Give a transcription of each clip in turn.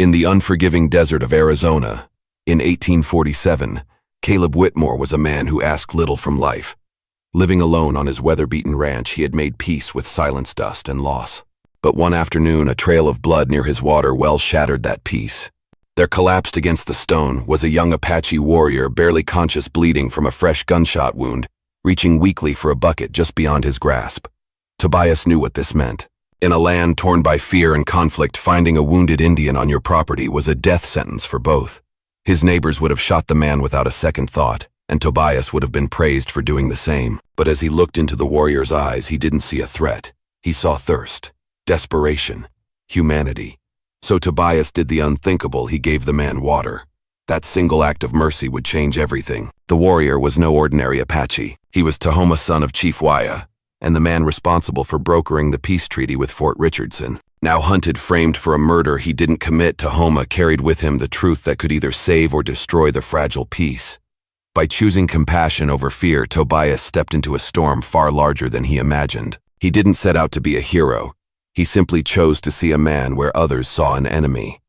In the unforgiving desert of Arizona, in 1847, Caleb Whitmore was a man who asked little from life. Living alone on his weather-beaten ranch, he had made peace with silence, dust, and loss. But one afternoon, a trail of blood near his water well shattered that peace. There, collapsed against the stone, was a young Apache warrior, barely conscious, bleeding from a fresh gunshot wound, reaching weakly for a bucket just beyond his grasp. Tobias knew what this meant. In a land torn by fear and conflict, finding a wounded Indian on your property was a death sentence for both. His neighbors would have shot the man without a second thought, and Tobias would have been praised for doing the same. But as he looked into the warrior's eyes, he didn't see a threat. He saw thirst, desperation, humanity. So Tobias did the unthinkable. He gave the man water. That single act of mercy would change everything. The warrior was no ordinary Apache. He was Tahoma, son of Chief Waya, and the man responsible for brokering the peace treaty with Fort Richardson. Now hunted, framed for a murder he didn't commit, Tahoma carried with him the truth that could either save or destroy the fragile peace. By choosing compassion over fear, Tobias stepped into a storm far larger than he imagined. He didn't set out to be a hero. He simply chose to see a man where others saw an enemy.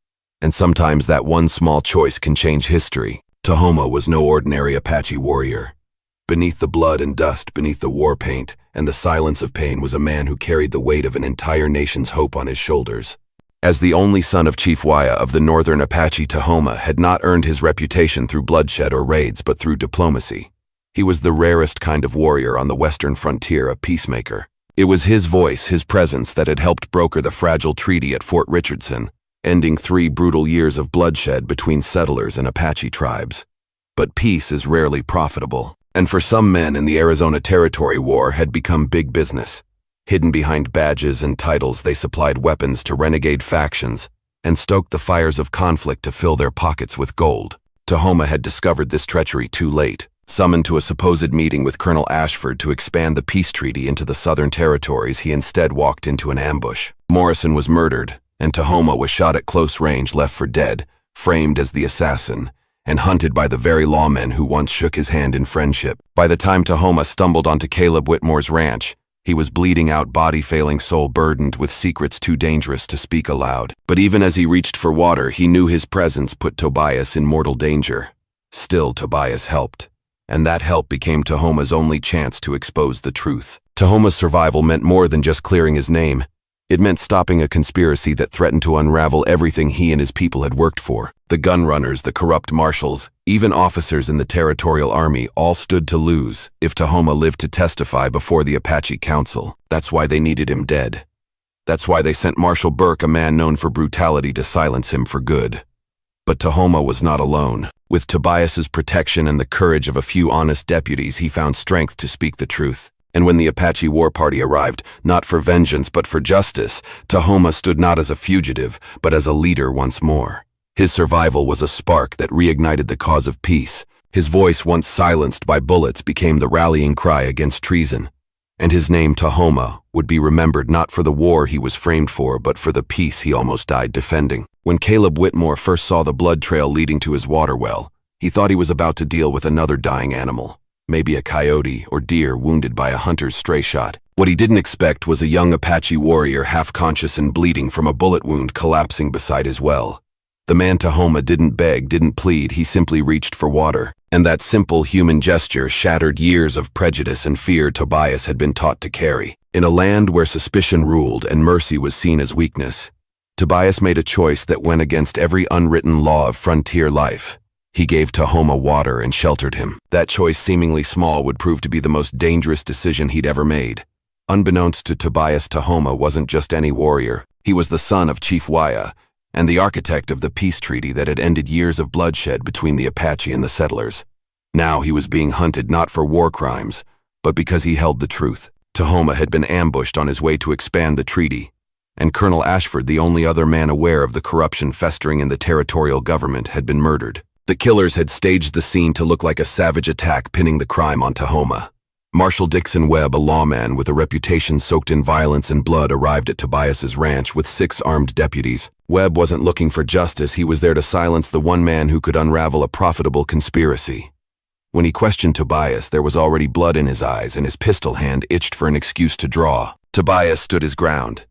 And sometimes that one small choice can change history. Tahoma was no ordinary Apache warrior. Beneath the blood and dust, beneath the war paint, and the silence of pain, was a man who carried the weight of an entire nation's hope on his shoulders. As the only son of Chief Waya of the northern Apache, Tahoma had not earned his reputation through bloodshed or raids, but through diplomacy. He was the rarest kind of warrior on the western frontier, a peacemaker. It was his voice, his presence, that had helped broker the fragile treaty at Fort Richardson, ending 3 brutal years of bloodshed between settlers and Apache tribes. But peace is rarely profitable, and for some men in the Arizona Territory War had become big business. Hidden behind badges and titles, they supplied weapons to renegade factions and stoked the fires of conflict to fill their pockets with gold. Tahoma had discovered this treachery too late. Summoned to a supposed meeting with Colonel Ashford to expand the peace treaty into the southern territories, he instead walked into an ambush. Morrison was murdered, and Tahoma was shot at close range, left for dead, framed as the assassin, and hunted by the very lawmen who once shook his hand in friendship. By the time Tahoma stumbled onto Caleb Whitmore's ranch, he was bleeding out, body failing, soul burdened with secrets too dangerous to speak aloud. But even as he reached for water, he knew his presence put Tobias in mortal danger. Still, Tobias helped, and that help became Tahoma's only chance to expose the truth. Tahoma's survival meant more than just clearing his name. It meant stopping a conspiracy that threatened to unravel everything he and his people had worked for. The gun runners, the corrupt marshals, even officers in the territorial army all stood to lose if Tahoma lived to testify before the Apache Council. That's why they needed him dead. That's why they sent Marshal Burke, a man known for brutality, to silence him for good. But Tahoma was not alone. With Tobias's protection and the courage of a few honest deputies, he found strength to speak the truth. And when the Apache war party arrived, not for vengeance but for justice, Tahoma stood not as a fugitive, but as a leader once more. His survival was a spark that reignited the cause of peace. His voice, once silenced by bullets, became the rallying cry against treason. And his name, Tahoma, would be remembered not for the war he was framed for, but for the peace he almost died defending. When Caleb Whitmore first saw the blood trail leading to his water well, he thought he was about to deal with another dying animal. Maybe a coyote or deer wounded by a hunter's stray shot. What he didn't expect was a young Apache warrior, half-conscious and bleeding from a bullet wound, collapsing beside his well. The man Tahoma didn't beg, didn't plead, he simply reached for water. And that simple human gesture shattered years of prejudice and fear Tobias had been taught to carry. In a land where suspicion ruled and mercy was seen as weakness, Tobias made a choice that went against every unwritten law of frontier life. He gave Tahoma water and sheltered him. That choice, seemingly small, would prove to be the most dangerous decision he'd ever made. Unbeknownst to Tobias, Tahoma wasn't just any warrior. He was the son of Chief Waya, and the architect of the peace treaty that had ended years of bloodshed between the Apache and the settlers. Now he was being hunted not for war crimes, but because he held the truth. Tahoma had been ambushed on his way to expand the treaty, and Colonel Ashford, the only other man aware of the corruption festering in the territorial government, had been murdered. The killers had staged the scene to look like a savage attack, pinning the crime on Tahoma. Marshal Dixon Webb, a lawman with a reputation soaked in violence and blood, arrived at Tobias's ranch with 6 armed deputies. Webb wasn't looking for justice, he was there to silence the one man who could unravel a profitable conspiracy. When he questioned Tobias, there was already blood in his eyes and his pistol hand itched for an excuse to draw. Tobias stood his ground.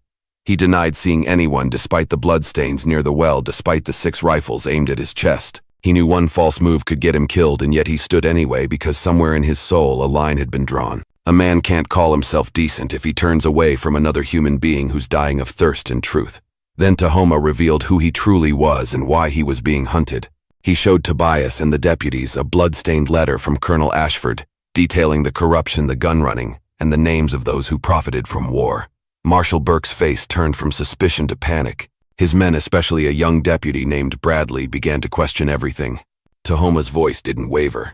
He denied seeing anyone despite the bloodstains near the well, despite the 6 rifles aimed at his chest. He knew one false move could get him killed, and yet he stood anyway because somewhere in his soul a line had been drawn. A man can't call himself decent if he turns away from another human being who's dying of thirst and truth. Then Tahoma revealed who he truly was and why he was being hunted. He showed Tobias and the deputies a blood-stained letter from Colonel Ashford, detailing the corruption, the gun-running, and the names of those who profited from war. Marshal Burke's face turned from suspicion to panic. His men, especially a young deputy named Bradley, began to question everything. Tahoma's voice didn't waver.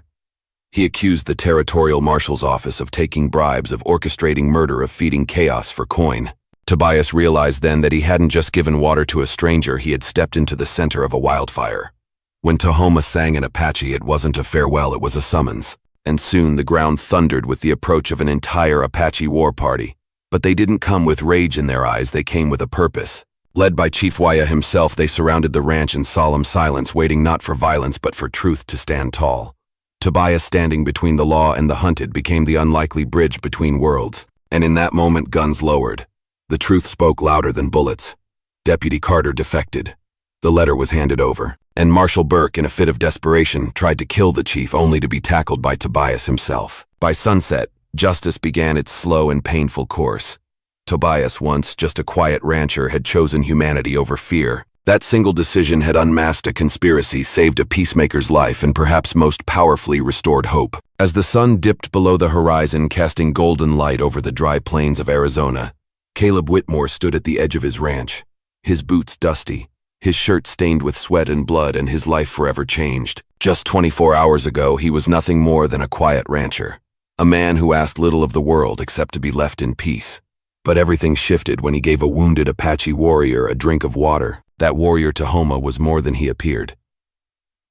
He accused the territorial marshal's office of taking bribes, of orchestrating murder, of feeding chaos for coin. Tobias realized then that he hadn't just given water to a stranger, he had stepped into the center of a wildfire. When Tahoma sang in Apache, it wasn't a farewell, it was a summons. And soon the ground thundered with the approach of an entire Apache war party. But they didn't come with rage in their eyes, they came with a purpose. Led by Chief Waya himself, they surrounded the ranch in solemn silence, waiting not for violence but for truth to stand tall. Tobias, standing between the law and the hunted, became the unlikely bridge between worlds. And in that moment, guns lowered. The truth spoke louder than bullets. Deputy Carter defected. The letter was handed over, and Marshal Burke, in a fit of desperation, tried to kill the chief, only to be tackled by Tobias himself. By sunset, justice began its slow and painful course. Tobias, once just a quiet rancher, had chosen humanity over fear. That single decision had unmasked a conspiracy, saved a peacemaker's life, and perhaps most powerfully restored hope. As the sun dipped below the horizon, casting golden light over the dry plains of Arizona, Caleb Whitmore stood at the edge of his ranch, his boots dusty, his shirt stained with sweat and blood, and his life forever changed. Just 24 hours ago, he was nothing more than a quiet rancher. A man who asked little of the world except to be left in peace. But everything shifted when he gave a wounded Apache warrior a drink of water. That warrior, Tahoma, was more than he appeared.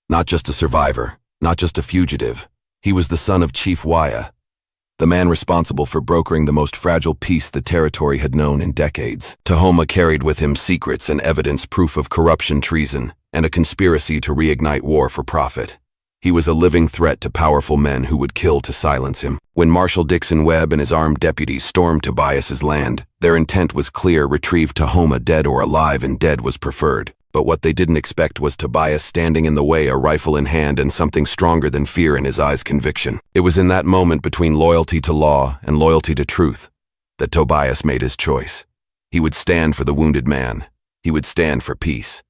Not just a survivor, not just a fugitive. He was the son of Chief Waya, the man responsible for brokering the most fragile peace the territory had known in decades. Tahoma carried with him secrets and evidence, proof of corruption, treason, and a conspiracy to reignite war for profit. He was a living threat to powerful men who would kill to silence him. When Marshal Dixon Webb and his armed deputies stormed Tobias's land, their intent was clear: retrieve Tahoma dead or alive, and dead was preferred. But what they didn't expect was Tobias standing in the way, a rifle in hand and something stronger than fear in his eyes: conviction. It was in that moment, between loyalty to law and loyalty to truth, that Tobias made his choice. He would stand for the wounded man. He would stand for peace.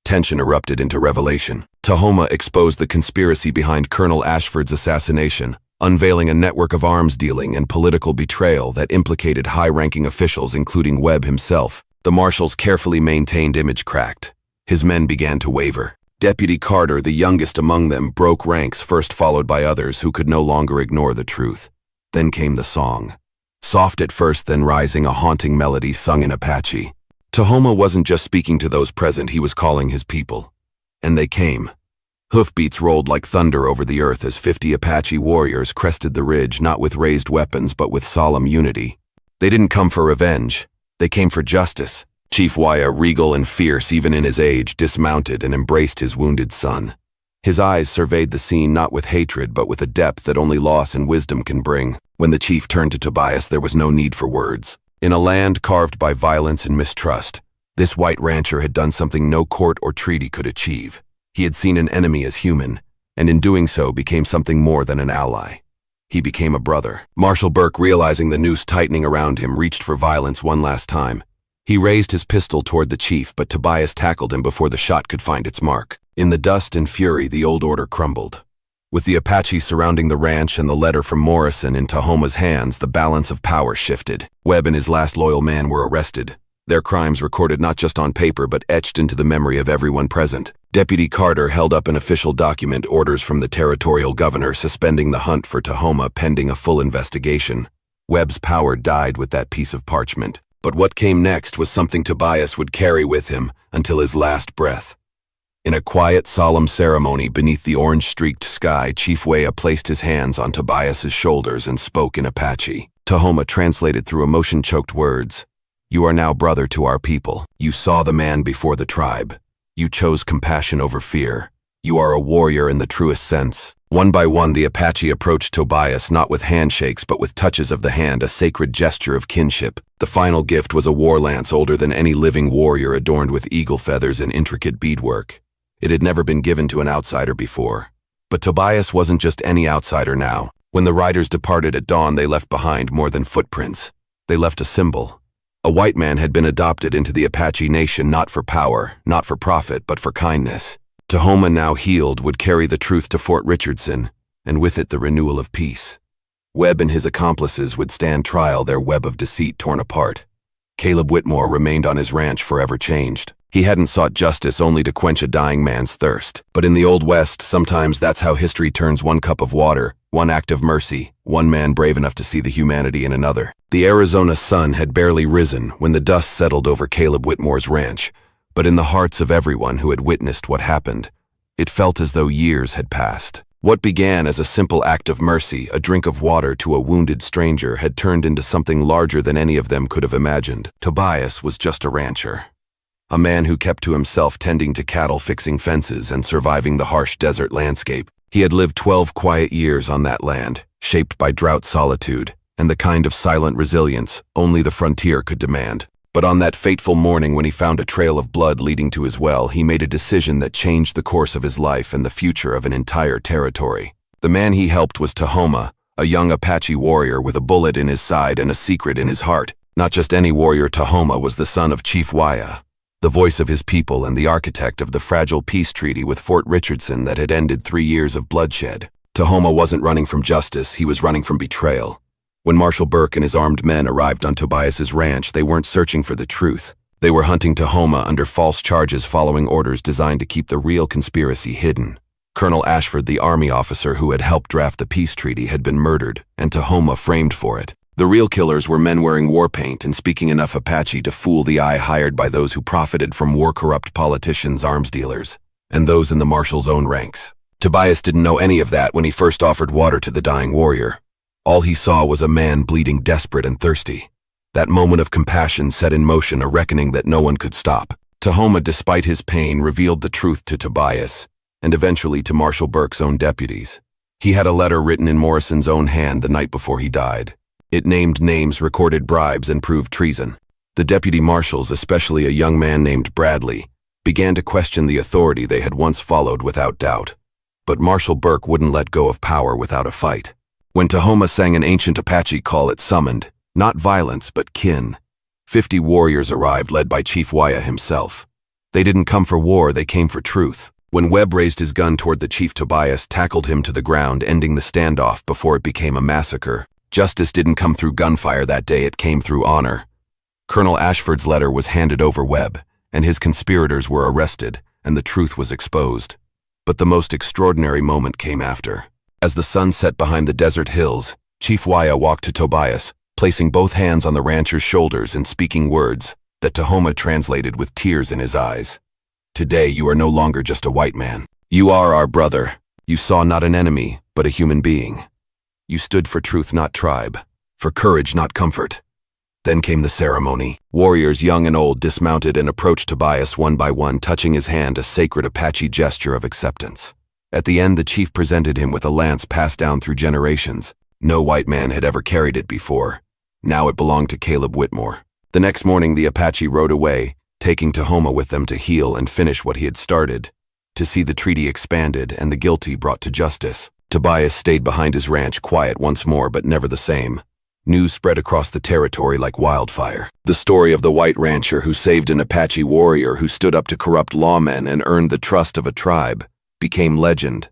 Tension erupted into revelation. Tahoma exposed the conspiracy behind Colonel Ashford's assassination, unveiling a network of arms dealing and political betrayal that implicated high-ranking officials, including Webb himself. The marshal's carefully maintained image cracked. His men began to waver. Deputy Carter, the youngest among them, broke ranks, first followed by others who could no longer ignore the truth. Then came the song. Soft at first, then rising, a haunting melody sung in Apache. Tahoma wasn't just speaking to those present, he was calling his people. And they came. Hoofbeats rolled like thunder over the earth as 50 Apache warriors crested the ridge, not with raised weapons but with solemn unity. They didn't come for revenge. They came for justice. Chief Waya, regal and fierce even in his age, dismounted and embraced his wounded son. His eyes surveyed the scene not with hatred but with a depth that only loss and wisdom can bring. When the chief turned to Tobias, there was no need for words. In a land carved by violence and mistrust, this white rancher had done something no court or treaty could achieve. He had seen an enemy as human, and in doing so became something more than an ally. He became a brother. Marshal Burke, realizing the noose tightening around him, reached for violence one last time. He raised his pistol toward the chief, but Tobias tackled him before the shot could find its mark. In the dust and fury, the old order crumbled. With the Apache surrounding the ranch and the letter from Morrison in Tahoma's hands, the balance of power shifted. Webb and his last loyal man were arrested. Their crimes recorded not just on paper but etched into the memory of everyone present. Deputy Carter held up an official document, orders from the territorial governor suspending the hunt for Tahoma pending a full investigation. Webb's power died with that piece of parchment. But what came next was something Tobias would carry with him until his last breath. In a quiet, solemn ceremony beneath the orange-streaked sky, Chief Waya placed his hands on Tobias's shoulders and spoke in Apache. Tahoma translated through emotion-choked words. "You are now brother to our people. You saw the man before the tribe. You chose compassion over fear. You are a warrior in the truest sense. One by one, the Apache approached Tobias not with handshakes but with touches of the hand, a sacred gesture of kinship. The final gift was a war lance older than any living warrior, adorned with eagle feathers and intricate beadwork. It had never been given to an outsider before. But Tobias wasn't just any outsider now. When the riders departed at dawn, they left behind more than footprints. They left a symbol. A white man had been adopted into the Apache nation, not for power, not for profit, but for kindness. Tahoma, now healed, would carry the truth to Fort Richardson, and with it the renewal of peace. Webb and his accomplices would stand trial, their web of deceit torn apart. Caleb Whitmore remained on his ranch, forever changed. He hadn't sought justice only to quench a dying man's thirst. But in the Old West, sometimes that's how history turns: one cup of water, one act of mercy, one man brave enough to see the humanity in another. The Arizona sun had barely risen when the dust settled over Caleb Whitmore's ranch, but in the hearts of everyone who had witnessed what happened, it felt as though years had passed. What began as a simple act of mercy, a drink of water to a wounded stranger, had turned into something larger than any of them could have imagined. Tobias was just a rancher. A man who kept to himself, tending to cattle, fixing fences, and surviving the harsh desert landscape. He had lived 12 quiet years on that land, shaped by drought, solitude, and the kind of silent resilience only the frontier could demand. But on that fateful morning, when he found a trail of blood leading to his well, he made a decision that changed the course of his life and the future of an entire territory. The man he helped was Tahoma, a young Apache warrior with a bullet in his side and a secret in his heart. Not just any warrior, Tahoma was the son of Chief Waya, the voice of his people and the architect of the fragile peace treaty with Fort Richardson that had ended 3 years of bloodshed. Tahoma wasn't running from justice, he was running from betrayal. When Marshal Burke and his armed men arrived on Tobias's ranch, they weren't searching for the truth. They were hunting Tahoma under false charges, following orders designed to keep the real conspiracy hidden. Colonel Ashford, the army officer who had helped draft the peace treaty, had been murdered, and Tahoma framed for it. The real killers were men wearing war paint and speaking enough Apache to fool the eye, hired by those who profited from war-corrupt politicians, arms dealers, and those in the marshal's own ranks. Tobias didn't know any of that when he first offered water to the dying warrior. All he saw was a man bleeding, desperate and thirsty. That moment of compassion set in motion a reckoning that no one could stop. Tahoma, despite his pain, revealed the truth to Tobias, and eventually to Marshal Burke's own deputies. He had a letter written in Morrison's own hand the night before he died. It named names, recorded bribes, and proved treason. The deputy marshals, especially a young man named Bradley, began to question the authority they had once followed without doubt. But Marshal Burke wouldn't let go of power without a fight. When Tahoma sang an ancient Apache call, it summoned, not violence, but kin. 50 warriors arrived, led by Chief Waya himself. They didn't come for war, they came for truth. When Webb raised his gun toward the chief, Tobias tackled him to the ground, ending the standoff before it became a massacre. Justice didn't come through gunfire that day, it came through honor. Colonel Ashford's letter was handed over Webb, and his conspirators were arrested, and the truth was exposed. But the most extraordinary moment came after. As the sun set behind the desert hills, Chief Waya walked to Tobias, placing both hands on the rancher's shoulders and speaking words that Tahoma translated with tears in his eyes. Today you are no longer just a white man. You are our brother. You saw not an enemy, but a human being. You stood for truth, not tribe, for courage, not comfort. Then came the ceremony. Warriors, young and old, dismounted and approached Tobias one by one, touching his hand, a sacred Apache gesture of acceptance. At the end, the chief presented him with a lance passed down through generations. No white man had ever carried it before. Now it belonged to Caleb Whitmore. The next morning, the Apache rode away, taking Tahoma with them to heal and finish what he had started, to see the treaty expanded and the guilty brought to justice. Tobias stayed behind his ranch, quiet once more, but never the same. News spread across the territory like wildfire. The story of the white rancher who saved an Apache warrior who stood up to corrupt lawmen and earned the trust of a tribe became legend.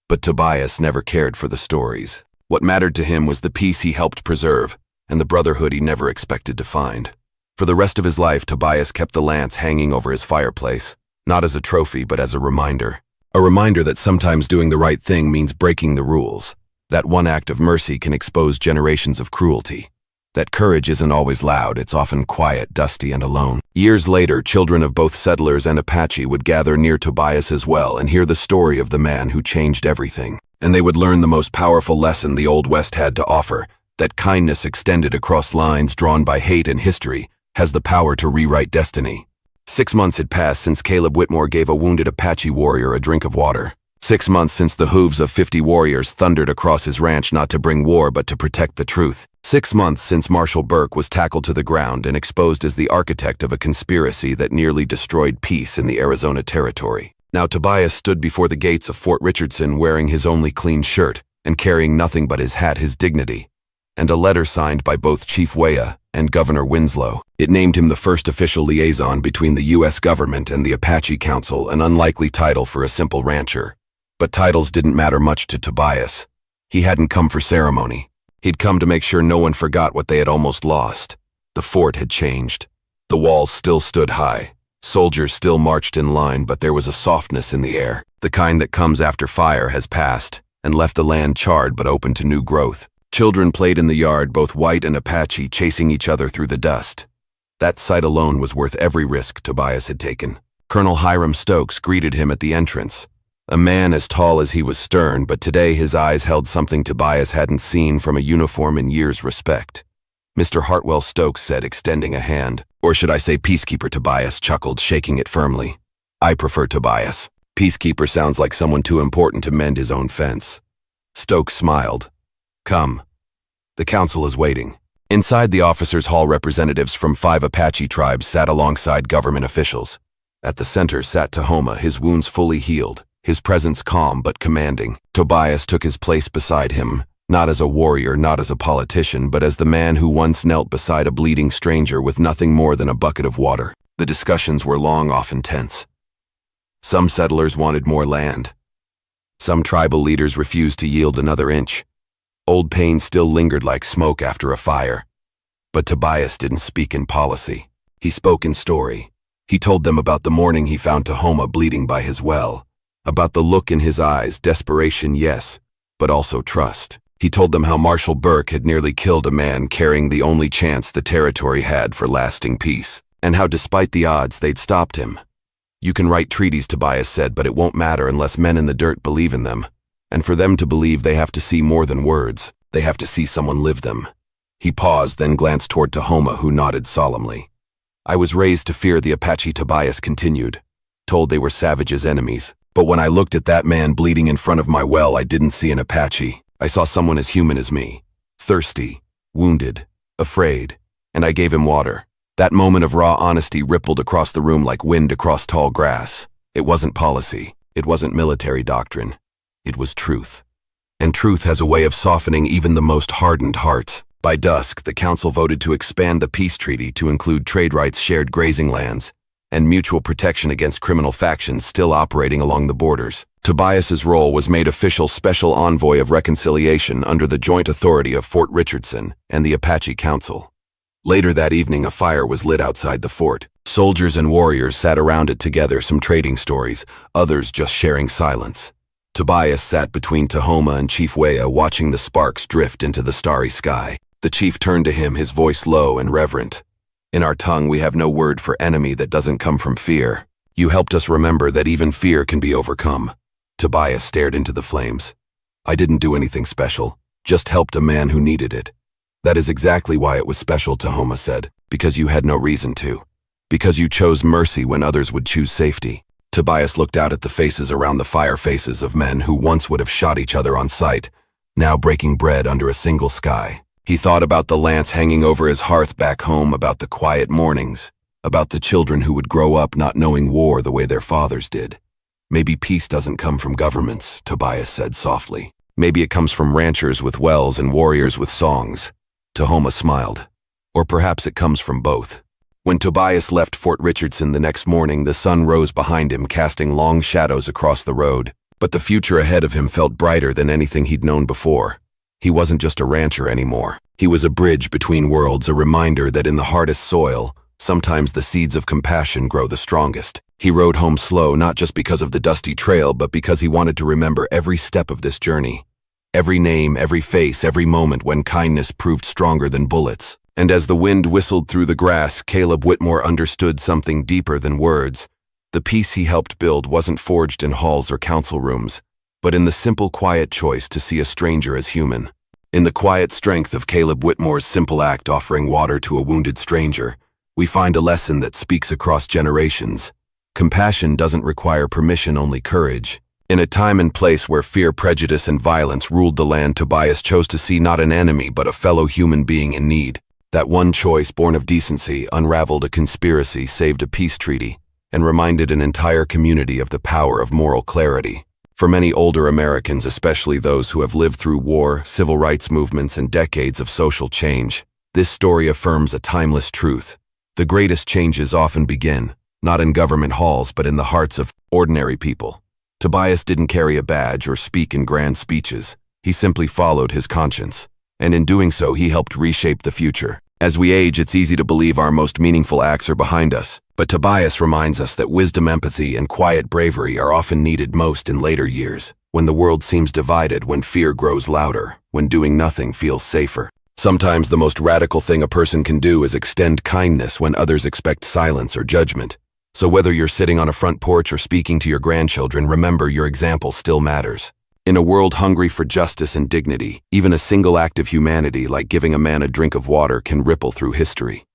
But Tobias never cared for the stories. What mattered to him was the peace he helped preserve and the brotherhood he never expected to find. For the rest of his life, Tobias kept the lance hanging over his fireplace, not as a trophy but as a reminder. A reminder that sometimes doing the right thing means breaking the rules. That one act of mercy can expose generations of cruelty. That courage isn't always loud, it's often quiet, dusty, and alone. Years later, children of both settlers and Apache would gather near Tobias's well and hear the story of the man who changed everything. And they would learn the most powerful lesson the Old West had to offer, that kindness extended across lines drawn by hate and history has the power to rewrite destiny. 6 months had passed since Caleb Whitmore gave a wounded Apache warrior a drink of water. 6 months since the hooves of 50 warriors thundered across his ranch not to bring war but to protect the truth. 6 months since Marshall Burke was tackled to the ground and exposed as the architect of a conspiracy that nearly destroyed peace in the Arizona Territory. Now Tobias stood before the gates of Fort Richardson wearing his only clean shirt and carrying nothing but his hat, his dignity, and a letter signed by both Chief Weah and Governor Winslow. It named him the first official liaison between the U.S. government and the Apache Council, an unlikely title for a simple rancher. But titles didn't matter much to Tobias. He hadn't come for ceremony. He'd come to make sure no one forgot what they had almost lost. The fort had changed. The walls still stood high. Soldiers still marched in line, but there was a softness in the air. The kind that comes after fire has passed and left the land charred but open to new growth. Children played in the yard, both white and Apache, chasing each other through the dust. That sight alone was worth every risk Tobias had taken. Colonel Hiram Stokes greeted him at the entrance. A man as tall as he was stern, but today his eyes held something Tobias hadn't seen from a uniform in years' respect. Mr. Hartwell Stokes said, extending a hand. Or should I say peacekeeper, Tobias chuckled, shaking it firmly. I prefer Tobias. Peacekeeper sounds like someone too important to mend his own fence. Stokes smiled. Come. The council is waiting. Inside the officers' hall, representatives from 5 Apache tribes sat alongside government officials. At the center sat Tahoma, his wounds fully healed, his presence calm but commanding. Tobias took his place beside him, not as a warrior, not as a politician, but as the man who once knelt beside a bleeding stranger with nothing more than a bucket of water. The discussions were long, often tense. Some settlers wanted more land. Some tribal leaders refused to yield another inch. Old pain still lingered like smoke after a fire. But Tobias didn't speak in policy. He spoke in story. He told them about the morning he found Tahoma bleeding by his well, about the look in his eyes, desperation, yes, but also trust. He told them how Marshall Burke had nearly killed a man carrying the only chance the territory had for lasting peace, and how despite the odds they'd stopped him. You can write treaties, Tobias said, but it won't matter unless men in the dirt believe in them. And for them to believe, they have to see more than words. They have to see someone live them. He paused, then glanced toward Tahoma, who nodded solemnly. I was raised to fear the Apache, Tobias continued, told they were savages, enemies. But when I looked at that man bleeding in front of my well, I didn't see an Apache. I saw someone as human as me, thirsty, wounded, afraid, and I gave him water. That moment of raw honesty rippled across the room like wind across tall grass. It wasn't policy. It wasn't military doctrine. It was truth. And truth has a way of softening even the most hardened hearts. By dusk, the council voted to expand the peace treaty to include trade rights, shared grazing lands, and mutual protection against criminal factions still operating along the borders. Tobias's role was made official special envoy of reconciliation under the joint authority of Fort Richardson and the Apache Council. Later that evening, a fire was lit outside the fort. Soldiers and warriors sat around it together, some trading stories, others just sharing silence. Tobias sat between Tahoma and Chief Weah, watching the sparks drift into the starry sky. The chief turned to him, his voice low and reverent. In our tongue, we have no word for enemy that doesn't come from fear. You helped us remember that even fear can be overcome. Tobias stared into the flames. I didn't do anything special, just helped a man who needed it. That is exactly why it was special, Tahoma said, because you had no reason to. Because you chose mercy when others would choose safety. Tobias looked out at the faces around the fire, faces of men who once would have shot each other on sight, now breaking bread under a single sky. He thought about the lance hanging over his hearth back home, about the quiet mornings, about the children who would grow up not knowing war the way their fathers did. Maybe peace doesn't come from governments, Tobias said softly. Maybe it comes from ranchers with wells and warriors with songs. Tahoma smiled. Or perhaps it comes from both. When Tobias left Fort Richardson the next morning, the sun rose behind him, casting long shadows across the road. But the future ahead of him felt brighter than anything he'd known before. He wasn't just a rancher anymore. He was a bridge between worlds, a reminder that in the hardest soil, sometimes the seeds of compassion grow the strongest. He rode home slow, not just because of the dusty trail, but because he wanted to remember every step of this journey. Every name, every face, every moment when kindness proved stronger than bullets. And as the wind whistled through the grass, Caleb Whitmore understood something deeper than words. The peace he helped build wasn't forged in halls or council rooms, but in the simple, quiet choice to see a stranger as human. In the quiet strength of Caleb Whitmore's simple act offering water to a wounded stranger, we find a lesson that speaks across generations. Compassion doesn't require permission, only courage. In a time and place where fear, prejudice, and violence ruled the land, Tobias chose to see not an enemy but a fellow human being in need. That one choice, born of decency, unraveled a conspiracy, saved a peace treaty, and reminded an entire community of the power of moral clarity. For many older Americans, especially those who have lived through war, civil rights movements, and decades of social change, this story affirms a timeless truth. The greatest changes often begin, not in government halls, but in the hearts of ordinary people. Tobias didn't carry a badge or speak in grand speeches. He simply followed his conscience, and in doing so, he helped reshape the future. As we age, it's easy to believe our most meaningful acts are behind us, but Tobias reminds us that wisdom, empathy, and quiet bravery are often needed most in later years, when the world seems divided, when fear grows louder, when doing nothing feels safer. Sometimes the most radical thing a person can do is extend kindness when others expect silence or judgment. So whether you're sitting on a front porch or speaking to your grandchildren, remember your example still matters. In a world hungry for justice and dignity, even a single act of humanity like giving a man a drink of water can ripple through history.